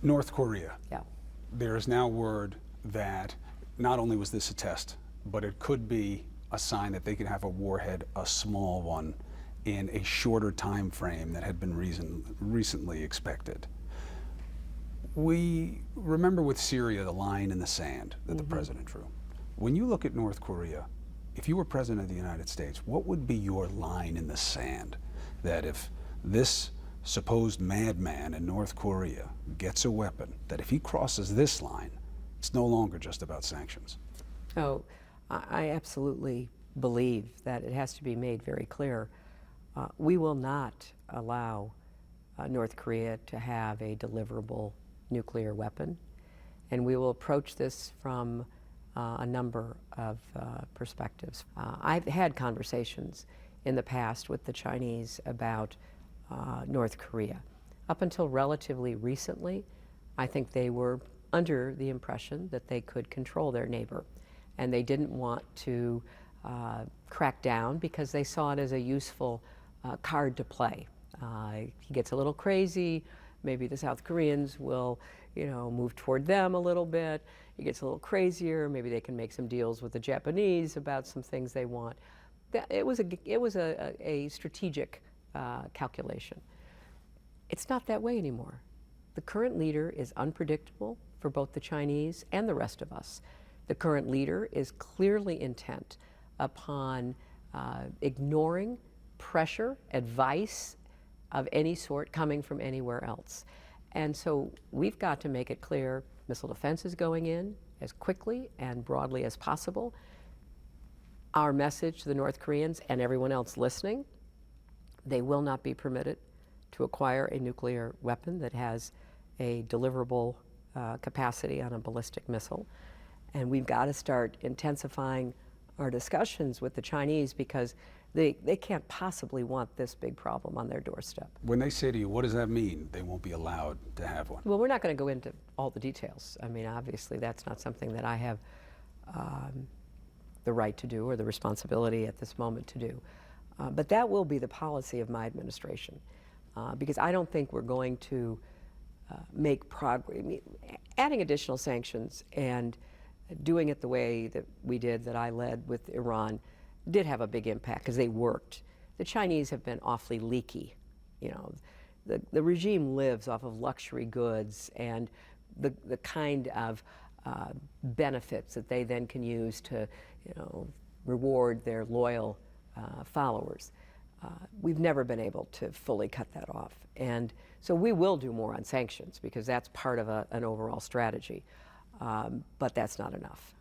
North Korea. Yeah. There is now word that not only was this a test, but it could be a sign that they could have a warhead, a small one, in a shorter time frame that had been recently expected. We remember with Syria the line in the sand that the president drew. When you look at North Korea, if you were president of the United States, what would be your line in the sand? That if this supposed madman in North Korea gets a weapon, that if he crosses this line, it's no longer just about sanctions. Oh, I absolutely believe that it has to be made very clear. We will not allow North Korea to have a deliverable nuclear weapon, and we will approach this from a number of perspectives. I've had conversations in the past with the Chinese about North Korea. Up until relatively recently, I think they were under the impression that they could control their neighbor, and they didn't want to crack down because they saw it as a useful card to play. He gets a little crazy, maybe the South Koreans will, move toward them a little bit. He gets a little crazier, maybe they can make some deals with the Japanese about some things they want. It was a strategic calculation. It's not that way anymore. The current leader is unpredictable for both the Chinese and the rest of us. The current leader is clearly intent upon ignoring pressure, advice of any sort coming from anywhere else. And so we've got to make it clear missile defense is going in as quickly and broadly as possible. Our message to the North Koreans and everyone else listening: they will not be permitted to acquire a nuclear weapon that has a deliverable capacity on a ballistic missile. And we've got to start intensifying our discussions with the Chinese because they can't possibly want this big problem on their doorstep. When they say to you, what does that mean? They won't be allowed to have one. Well, we're not going to go into all the details. I mean, obviously, that's not something that I have the right to do or the responsibility at this moment to do. But that will be the policy of my administration, because I don't think we're going to make progress. I mean, adding additional sanctions and doing it the way that we did, that I led with Iran, did have a big impact because they worked. The Chinese have been awfully leaky. The regime lives off of luxury goods and the kind of benefits that they then can use to, reward their loyal followers. We've never been able to fully cut that off. And so we will do more on sanctions because that's part of an overall strategy. But that's not enough.